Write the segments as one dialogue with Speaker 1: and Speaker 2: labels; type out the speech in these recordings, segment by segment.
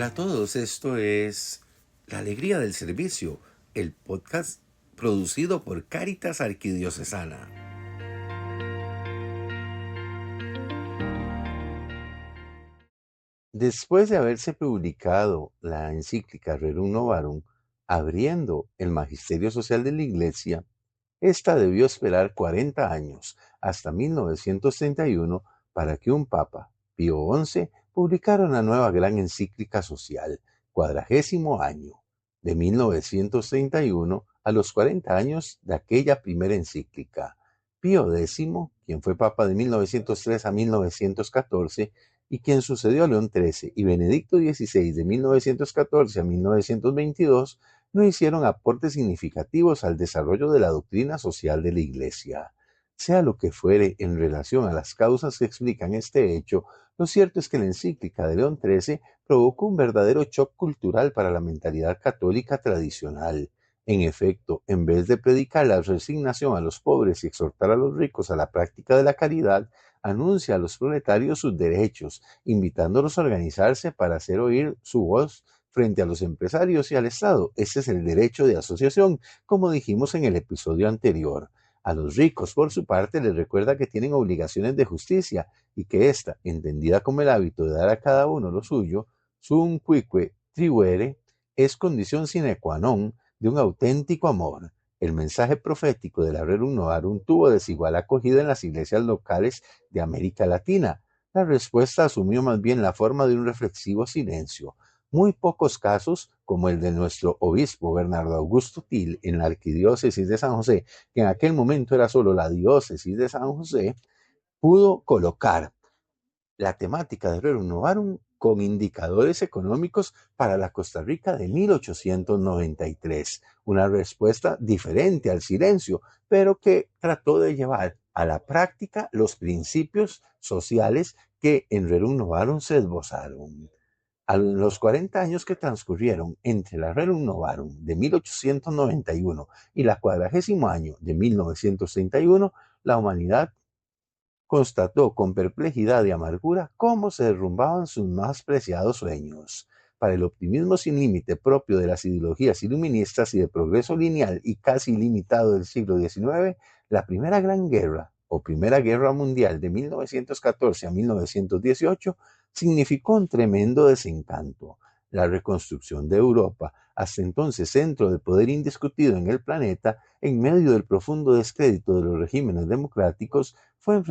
Speaker 1: Hola a todos, esto es La Alegría del Servicio, el podcast producido por Cáritas Arquidiocesana. Después de haberse publicado la encíclica Rerum Novarum, abriendo el magisterio social de la Iglesia, esta debió esperar 40 años, hasta 1931, para que un papa, Pío XI, publicara una nueva gran encíclica social, 40º año, de 1931 a los 40 años de aquella primera encíclica. Pío X, quien fue papa de 1903 a 1914, y quien sucedió a León XIII, y Benedicto XVI de 1914 a 1922, no hicieron aportes significativos al desarrollo de la doctrina social de la Iglesia. Sea lo que fuere en relación a las causas que explican este hecho, lo cierto es que la encíclica de León XIII provocó un verdadero shock cultural para la mentalidad católica tradicional. En efecto, en vez de predicar la resignación a los pobres y exhortar a los ricos a la práctica de la caridad, anuncia a los proletarios sus derechos, invitándolos a organizarse para hacer oír su voz frente a los empresarios y al Estado. Ese es el derecho de asociación, como dijimos en el episodio anterior. A los ricos, por su parte, les recuerda que tienen obligaciones de justicia y que ésta, entendida como el hábito de dar a cada uno lo suyo, sum cuique tribuere, es condición sine qua non de un auténtico amor. El mensaje profético de la Rerum Novarum tuvo desigual acogida en las iglesias locales de América Latina. La respuesta asumió más bien la forma de un reflexivo silencio. Muy pocos casos, como el de nuestro obispo Bernardo Augusto Til en la arquidiócesis de San José, que en aquel momento era solo la diócesis de San José, pudo colocar la temática de Rerum Novarum con indicadores económicos para la Costa Rica de 1893, una respuesta diferente al silencio, pero que trató de llevar a la práctica los principios sociales que en Rerum Novarum se esbozaron. A los 40 años que transcurrieron entre la Rerum Novarum de 1891 y la 40º año de 1931, la humanidad constató con perplejidad y amargura cómo se derrumbaban sus más preciados sueños. Para el optimismo sin límite propio de las ideologías iluministas y de progreso lineal y casi ilimitado del siglo XIX, la Primera Gran Guerra, o Primera Guerra Mundial de 1914 a 1918, significó un tremendo desencanto. La reconstrucción de Europa, hasta entonces centro de poder indiscutido en el planeta, en medio del profundo descrédito de los regímenes democráticos, fue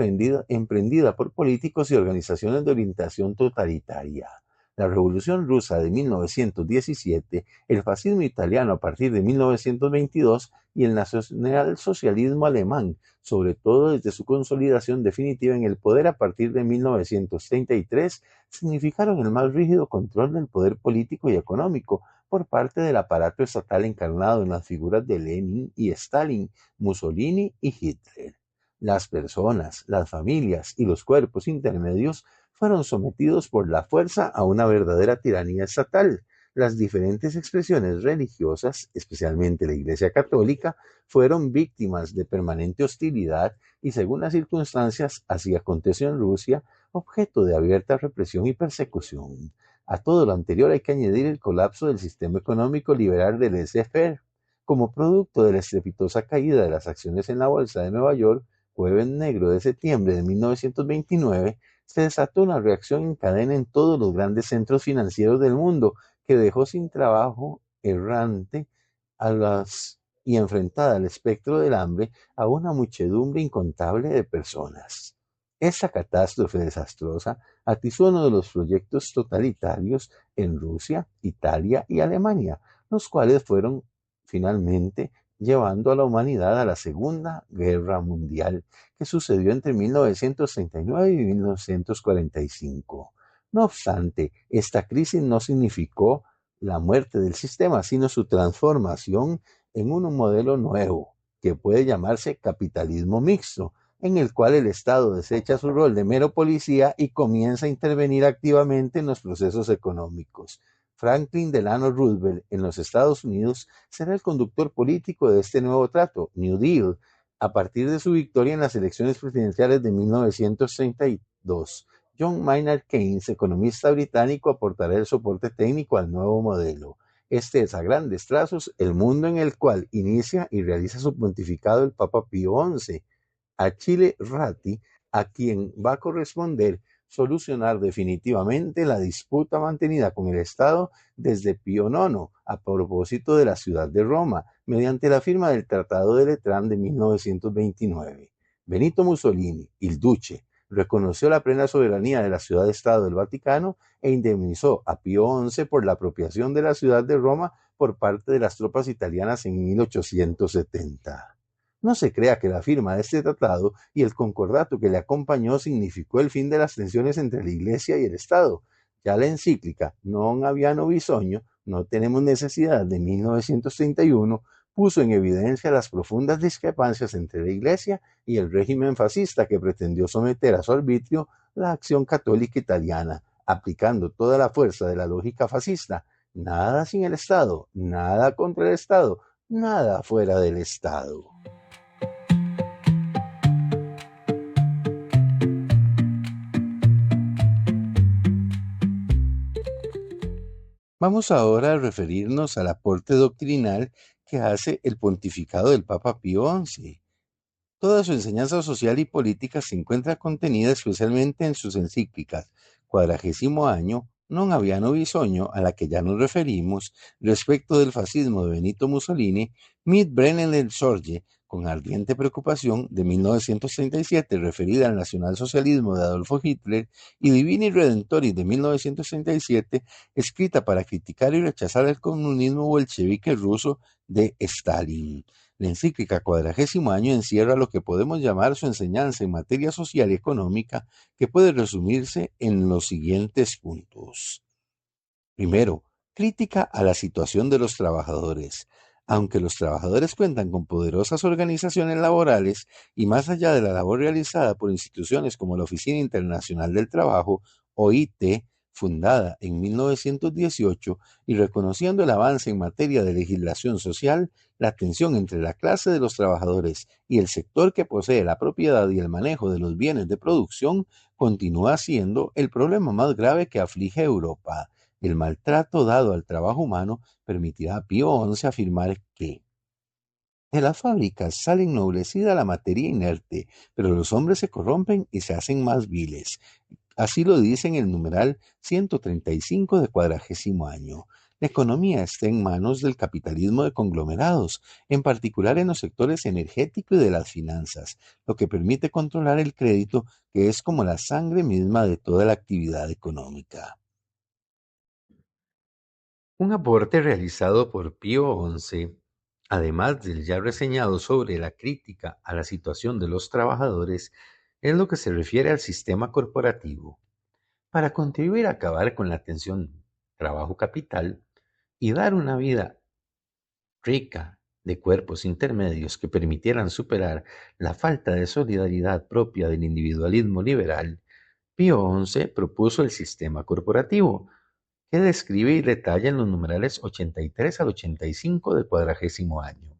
Speaker 1: emprendida por políticos y organizaciones de orientación totalitaria. La Revolución Rusa de 1917, el fascismo italiano a partir de 1922 y el nacionalsocialismo alemán, sobre todo desde su consolidación definitiva en el poder a partir de 1933, significaron el más rígido control del poder político y económico por parte del aparato estatal encarnado en las figuras de Lenin y Stalin, Mussolini y Hitler. Las personas, las familias y los cuerpos intermedios fueron sometidos por la fuerza a una verdadera tiranía estatal. Las diferentes expresiones religiosas, especialmente la Iglesia Católica, fueron víctimas de permanente hostilidad y, según las circunstancias, así aconteció en Rusia, objeto de abierta represión y persecución. A todo lo anterior hay que añadir el colapso del sistema económico liberal del laissez-faire. Como producto de la estrepitosa caída de las acciones en la bolsa de Nueva York, Jueves Negro de septiembre de 1929, se desató una reacción en cadena en todos los grandes centros financieros del mundo, que dejó sin trabajo errante y enfrentada al espectro del hambre a una muchedumbre incontable de personas. Esta catástrofe desastrosa atizó uno de los proyectos totalitarios en Rusia, Italia y Alemania, los cuales fueron finalmente llevando a la humanidad a la Segunda Guerra Mundial, que sucedió entre 1939 y 1945. No obstante, esta crisis no significó la muerte del sistema, sino su transformación en un modelo nuevo, que puede llamarse capitalismo mixto, en el cual el Estado desecha su rol de mero policía y comienza a intervenir activamente en los procesos económicos. Franklin Delano Roosevelt en los Estados Unidos será el conductor político de este nuevo trato, New Deal, a partir de su victoria en las elecciones presidenciales de 1932. John Maynard Keynes, economista británico, aportará el soporte técnico al nuevo modelo. Este es a grandes trazos el mundo en el cual inicia y realiza su pontificado el Papa Pío XI. Achille Ratti, a quien va a corresponder solucionar definitivamente la disputa mantenida con el Estado desde Pío IX a propósito de la ciudad de Roma, mediante la firma del Tratado de Letrán de 1929. Benito Mussolini, il Duce, reconoció la plena soberanía de la ciudad-estado del Vaticano e indemnizó a Pío XI por la apropiación de la ciudad de Roma por parte de las tropas italianas en 1870. No se crea que la firma de este tratado y el concordato que le acompañó significó el fin de las tensiones entre la Iglesia y el Estado. Ya la encíclica Non abbiamo bisogno, no tenemos necesidad, de 1931, puso en evidencia las profundas discrepancias entre la Iglesia y el régimen fascista que pretendió someter a su arbitrio la acción católica italiana, aplicando toda la fuerza de la lógica fascista. Nada sin el Estado, nada contra el Estado, nada fuera del Estado. Vamos ahora a referirnos al aporte doctrinal que hace el pontificado del Papa Pío XI. Toda su enseñanza social y política se encuentra contenida especialmente en sus encíclicas Quadragésimo Año, Non abbiamo bisogno, a la que ya nos referimos, respecto del fascismo de Benito Mussolini, Mit brennende Sorge, con ardiente preocupación, de 1937, referida al nacionalsocialismo de Adolfo Hitler, y Divini Redemptoris, de 1937, escrita para criticar y rechazar el comunismo bolchevique ruso de Stalin. La encíclica Quadragésimo Año encierra lo que podemos llamar su enseñanza en materia social y económica, que puede resumirse en los siguientes puntos. Primero, crítica a la situación de los trabajadores. Aunque los trabajadores cuentan con poderosas organizaciones laborales y más allá de la labor realizada por instituciones como la Oficina Internacional del Trabajo, OIT, fundada en 1918, y reconociendo el avance en materia de legislación social, la tensión entre la clase de los trabajadores y el sector que posee la propiedad y el manejo de los bienes de producción continúa siendo el problema más grave que aflige a Europa. El maltrato dado al trabajo humano permitirá a Pío XI afirmar que de las fábricas sale ennoblecida la materia inerte, pero los hombres se corrompen y se hacen más viles. Así lo dice en el numeral 135 de Quadragésimo Año. La economía está en manos del capitalismo de conglomerados, en particular en los sectores energético y de las finanzas, lo que permite controlar el crédito, que es como la sangre misma de toda la actividad económica. Un aporte realizado por Pío XI, además del ya reseñado sobre la crítica a la situación de los trabajadores, es lo que se refiere al sistema corporativo. Para contribuir a acabar con la tensión trabajo-capital y dar una vida rica de cuerpos intermedios que permitieran superar la falta de solidaridad propia del individualismo liberal, Pío XI propuso el sistema corporativo, que describe y detalla en los numerales 83 al 85 del Quadragésimo Año.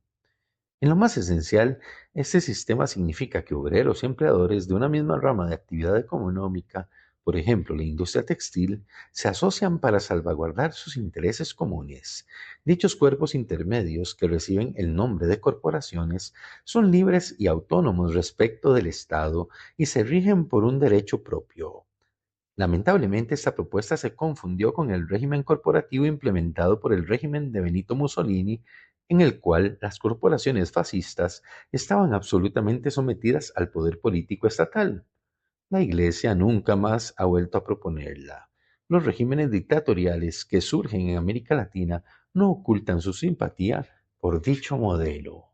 Speaker 1: En lo más esencial, este sistema significa que obreros y empleadores de una misma rama de actividad económica, por ejemplo la industria textil, se asocian para salvaguardar sus intereses comunes. Dichos cuerpos intermedios, que reciben el nombre de corporaciones, son libres y autónomos respecto del Estado y se rigen por un derecho propio. Lamentablemente, esta propuesta se confundió con el régimen corporativo implementado por el régimen de Benito Mussolini, en el cual las corporaciones fascistas estaban absolutamente sometidas al poder político estatal. La Iglesia nunca más ha vuelto a proponerla. Los regímenes dictatoriales que surgen en América Latina no ocultan su simpatía por dicho modelo,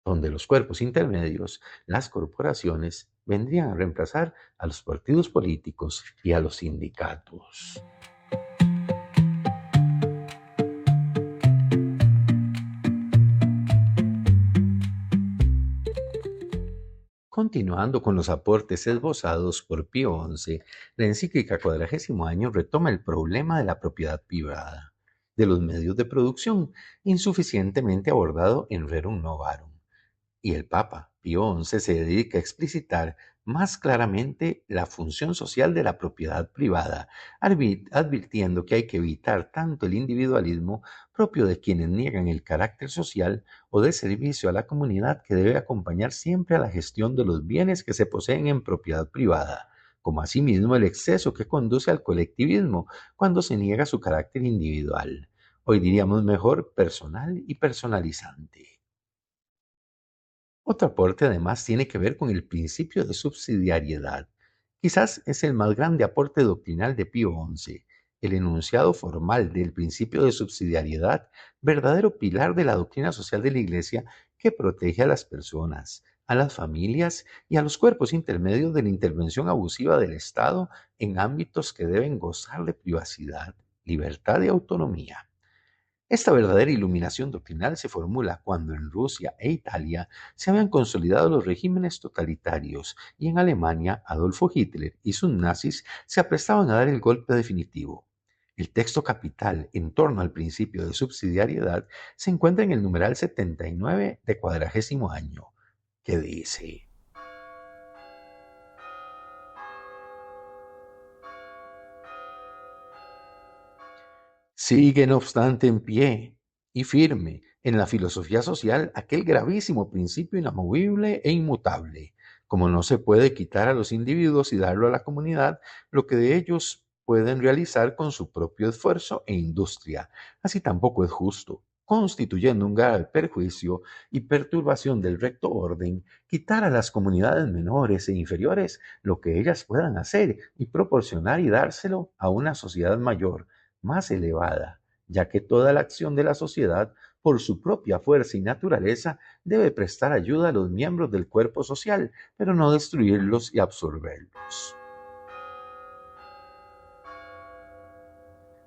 Speaker 1: donde los cuerpos intermedios, las corporaciones, vendrían a reemplazar a los partidos políticos y a los sindicatos. Continuando con los aportes esbozados por Pío XI, la encíclica Quadragésimo Año retoma el problema de la propiedad privada de los medios de producción, insuficientemente abordado en Rerum Novarum, y el Papa Pío XI se dedica a explicitar más claramente la función social de la propiedad privada, advirtiendo que hay que evitar tanto el individualismo propio de quienes niegan el carácter social o de servicio a la comunidad que debe acompañar siempre a la gestión de los bienes que se poseen en propiedad privada, como asimismo el exceso que conduce al colectivismo cuando se niega su carácter individual. Hoy diríamos mejor personal y personalizante. Otro aporte además tiene que ver con el principio de subsidiariedad. Quizás es el más grande aporte doctrinal de Pío XI, el enunciado formal del principio de subsidiariedad, verdadero pilar de la doctrina social de la Iglesia que protege a las personas, a las familias y a los cuerpos intermedios de la intervención abusiva del Estado en ámbitos que deben gozar de privacidad, libertad y autonomía. Esta verdadera iluminación doctrinal se formula cuando en Rusia e Italia se habían consolidado los regímenes totalitarios y en Alemania Adolfo Hitler y sus nazis se aprestaban a dar el golpe definitivo. El texto capital en torno al principio de subsidiariedad se encuentra en el numeral 79 de Cuadragésimo Año, que dice: sigue, no obstante, en pie y firme en la filosofía social aquel gravísimo principio inamovible e inmutable, como no se puede quitar a los individuos y darlo a la comunidad lo que de ellos pueden realizar con su propio esfuerzo e industria. Así tampoco es justo, constituyendo un grave perjuicio y perturbación del recto orden, quitar a las comunidades menores e inferiores lo que ellas puedan hacer y proporcionar y dárselo a una sociedad mayor, más elevada, ya que toda la acción de la sociedad, por su propia fuerza y naturaleza, debe prestar ayuda a los miembros del cuerpo social, pero no destruirlos y absorberlos.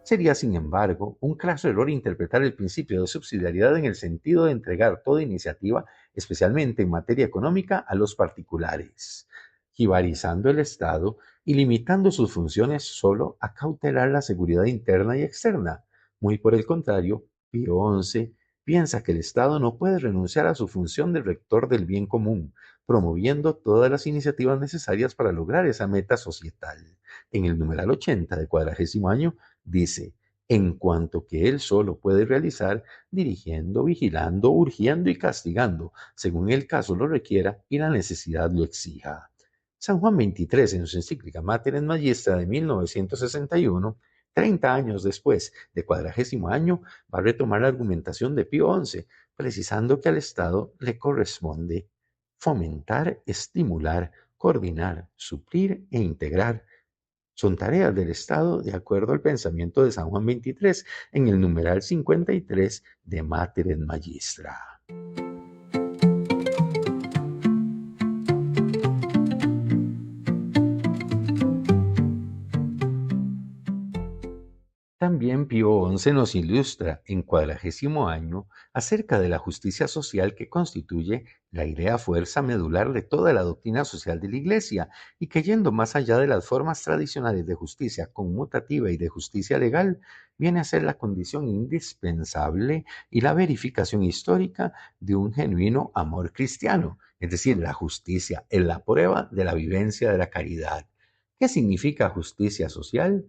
Speaker 1: Sería, sin embargo, un craso error interpretar el principio de subsidiariedad en el sentido de entregar toda iniciativa, especialmente en materia económica, a los particulares, jibarizando el Estado y limitando sus funciones solo a cautelar la seguridad interna y externa. Muy por el contrario, Pío XI piensa que el Estado no puede renunciar a su función de rector del bien común, promoviendo todas las iniciativas necesarias para lograr esa meta societal. En el numeral 80 de Cuadragésimo Año dice: en cuanto que él solo puede realizar, dirigiendo, vigilando, urgiendo y castigando, según el caso lo requiera y la necesidad lo exija. San Juan XXIII, en su encíclica Mater Magistra de 1961, 30 años después de Cuadragésimo Año, va a retomar la argumentación de Pío XI, precisando que al Estado le corresponde fomentar, estimular, coordinar, suplir e integrar. Son tareas del Estado de acuerdo al pensamiento de San Juan XXIII en el numeral 53 de Mater Magistra. También Pío XI nos ilustra en Cuadragésimo Año acerca de la justicia social que constituye la idea fuerza medular de toda la doctrina social de la Iglesia y que, yendo más allá de las formas tradicionales de justicia conmutativa y de justicia legal, viene a ser la condición indispensable y la verificación histórica de un genuino amor cristiano, es decir, la justicia es la prueba de la vivencia de la caridad. ¿Qué significa justicia social?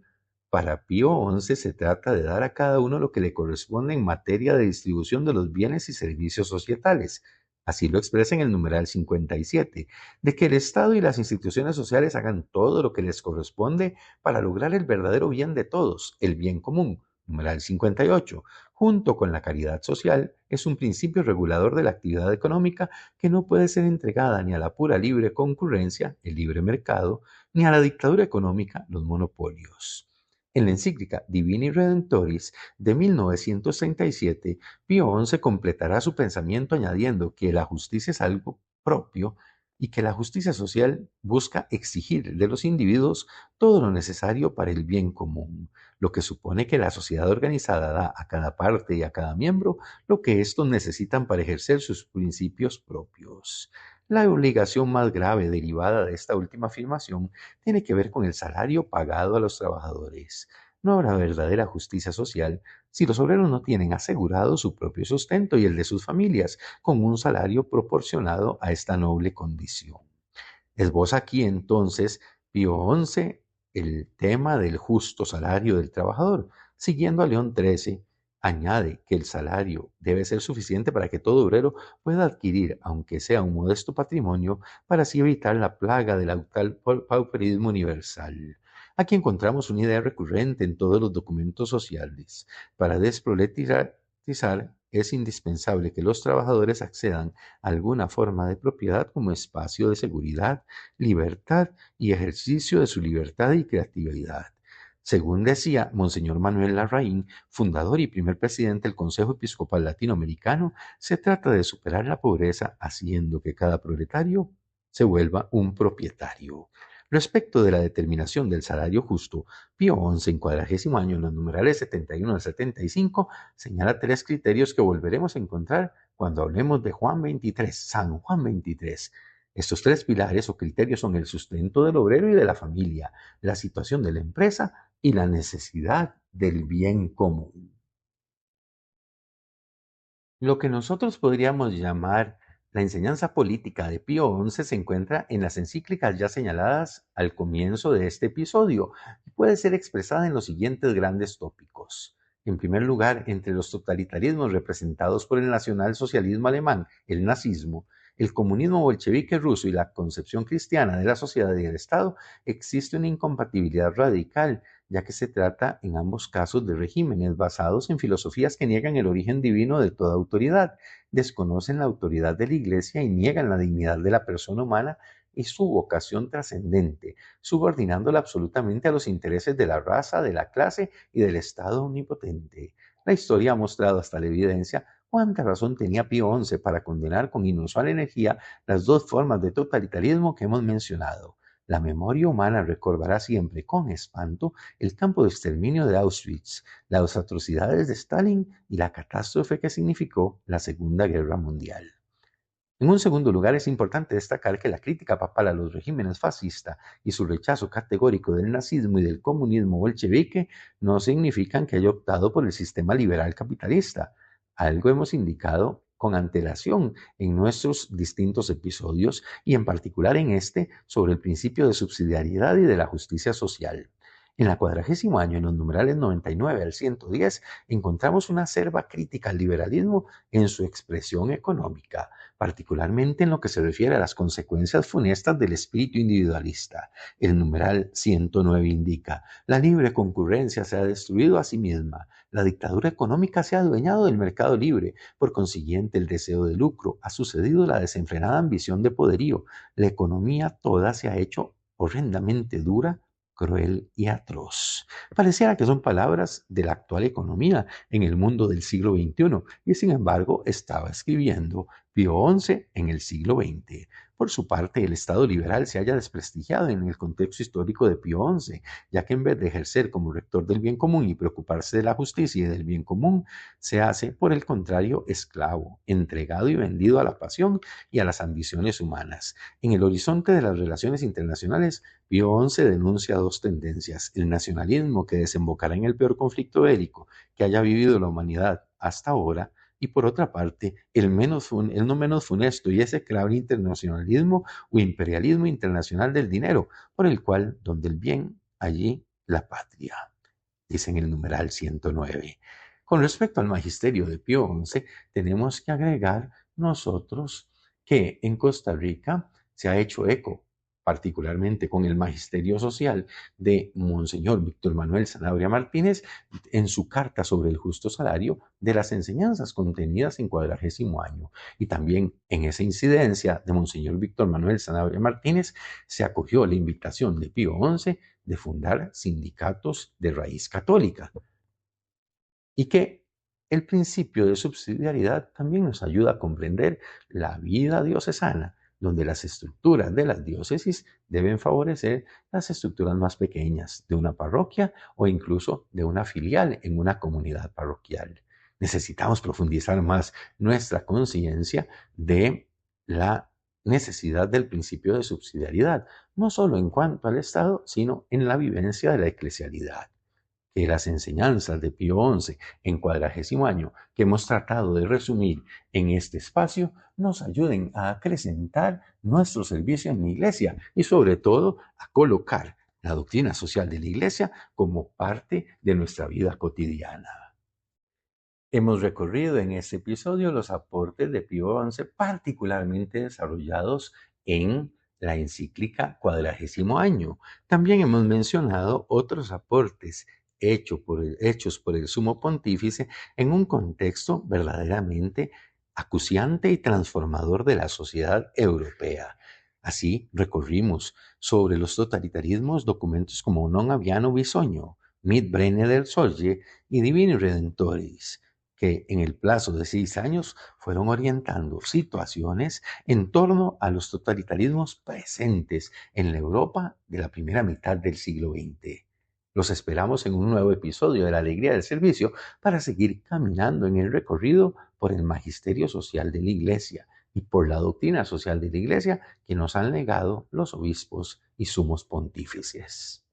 Speaker 1: Para Pío XI se trata de dar a cada uno lo que le corresponde en materia de distribución de los bienes y servicios societales. Así lo expresa en el numeral 57, de que el Estado y las instituciones sociales hagan todo lo que les corresponde para lograr el verdadero bien de todos, el bien común. Numeral 58, junto con la caridad social, es un principio regulador de la actividad económica que no puede ser entregada ni a la pura libre concurrencia, el libre mercado, ni a la dictadura económica, los monopolios. En la encíclica Divini Redemptoris de 1937, Pío XI completará su pensamiento añadiendo que la justicia es algo propio y que la justicia social busca exigir de los individuos todo lo necesario para el bien común, lo que supone que la sociedad organizada da a cada parte y a cada miembro lo que éstos necesitan para ejercer sus principios propios. La obligación más grave derivada de esta última afirmación tiene que ver con el salario pagado a los trabajadores. No habrá verdadera justicia social si los obreros no tienen asegurado su propio sustento y el de sus familias con un salario proporcionado a esta noble condición. Esboza aquí entonces Pío XI el tema del justo salario del trabajador. Siguiendo a León XIII, añade que el salario debe ser suficiente para que todo obrero pueda adquirir, aunque sea un modesto patrimonio, para así evitar la plaga del actual pauperismo universal. Aquí encontramos una idea recurrente en todos los documentos sociales. Para desproletizar es indispensable que los trabajadores accedan a alguna forma de propiedad como espacio de seguridad, libertad y ejercicio de su libertad y creatividad. Según decía Monseñor Manuel Larraín, fundador y primer presidente del Consejo Episcopal Latinoamericano, se trata de superar la pobreza haciendo que cada proletario se vuelva un propietario. Respecto de la determinación del salario justo, Pío XI, en 40º año, en los numerales 71 al 75, señala tres criterios que volveremos a encontrar cuando hablemos de Juan 23, San Juan 23. Estos tres pilares o criterios son el sustento del obrero y de la familia, la situación de la empresa y la necesidad del bien común. Lo que nosotros podríamos llamar la enseñanza política de Pío XI se encuentra en las encíclicas ya señaladas al comienzo de este episodio y puede ser expresada en los siguientes grandes tópicos. En primer lugar, entre los totalitarismos representados por el nacionalsocialismo alemán, el nazismo, el comunismo bolchevique ruso y la concepción cristiana de la sociedad y del Estado, existe una incompatibilidad radical, ya que se trata en ambos casos de regímenes basados en filosofías que niegan el origen divino de toda autoridad, desconocen la autoridad de la Iglesia y niegan la dignidad de la persona humana y su vocación trascendente, subordinándola absolutamente a los intereses de la raza, de la clase y del Estado omnipotente. La historia ha mostrado hasta la evidencia cuánta razón tenía Pío XI para condenar con inusual energía las dos formas de totalitarismo que hemos mencionado. La memoria humana recordará siempre con espanto el campo de exterminio de Auschwitz, las atrocidades de Stalin y la catástrofe que significó la Segunda Guerra Mundial. En un segundo lugar, es importante destacar que la crítica papal a los regímenes fascistas y su rechazo categórico del nazismo y del comunismo bolchevique no significan que haya optado por el sistema liberal capitalista. Algo hemos indicado con antelación en nuestros distintos episodios y en particular en este sobre el principio de subsidiariedad y de la justicia social. En la 40º año, en los numerales 99 al 110, encontramos una acerba crítica al liberalismo en su expresión económica, particularmente en lo que se refiere a las consecuencias funestas del espíritu individualista. El numeral 109 indica: la libre concurrencia se ha destruido a sí misma, la dictadura económica se ha adueñado del mercado libre, por consiguiente el deseo de lucro ha sucedido la desenfrenada ambición de poderío, la economía toda se ha hecho horrendamente dura, cruel y atroz. Pareciera que son palabras de la actual economía en el mundo del siglo XXI y sin embargo estaba escribiendo Pío XI en el siglo XX. Por su parte, el Estado liberal se halla desprestigiado en el contexto histórico de Pío XI, ya que en vez de ejercer como rector del bien común y preocuparse de la justicia y del bien común, se hace, por el contrario, esclavo, entregado y vendido a la pasión y a las ambiciones humanas. En el horizonte de las relaciones internacionales, Pío XI denuncia dos tendencias: el nacionalismo, que desembocará en el peor conflicto bélico que haya vivido la humanidad hasta ahora, y por otra parte, el no menos funesto y execrable internacionalismo o imperialismo internacional del dinero, por el cual, donde el bien, allí la patria, dice en el numeral 109. Con respecto al magisterio de Pío XI, tenemos que agregar nosotros que en Costa Rica se ha hecho eco, particularmente con el magisterio social de Monseñor Víctor Manuel Sanabria Martínez, en su carta sobre el justo salario, de las enseñanzas contenidas en 40º año. Y también en esa incidencia de Monseñor Víctor Manuel Sanabria Martínez se acogió la invitación de Pío XI de fundar sindicatos de raíz católica, y que el principio de subsidiariedad también nos ayuda a comprender la vida diocesana, donde las estructuras de las diócesis deben favorecer las estructuras más pequeñas de una parroquia o incluso de una filial en una comunidad parroquial. Necesitamos profundizar más nuestra conciencia de la necesidad del principio de subsidiariedad, no solo en cuanto al Estado, sino en la vivencia de la eclesialidad. que las enseñanzas de Pío XI en 40º año que hemos tratado de resumir en este espacio nos ayuden a acrecentar nuestro servicio en la Iglesia y sobre todo a colocar la doctrina social de la Iglesia como parte de nuestra vida cotidiana. Hemos recorrido en este episodio los aportes de Pío XI particularmente desarrollados en la encíclica 40º año. También hemos mencionado otros aportes hechos por el Sumo Pontífice en un contexto verdaderamente acuciante y transformador de la sociedad europea. Así recorrimos sobre los totalitarismos documentos como Non Abbiano Bisogno, Mit Brene del Soglie y Divini Redentoris, que en el plazo de 6 años fueron orientando situaciones en torno a los totalitarismos presentes en la Europa de la primera mitad del siglo XX. Los esperamos en un nuevo episodio de La Alegría del Servicio para seguir caminando en el recorrido por el magisterio social de la Iglesia y por la doctrina social de la Iglesia que nos han legado los obispos y sumos pontífices.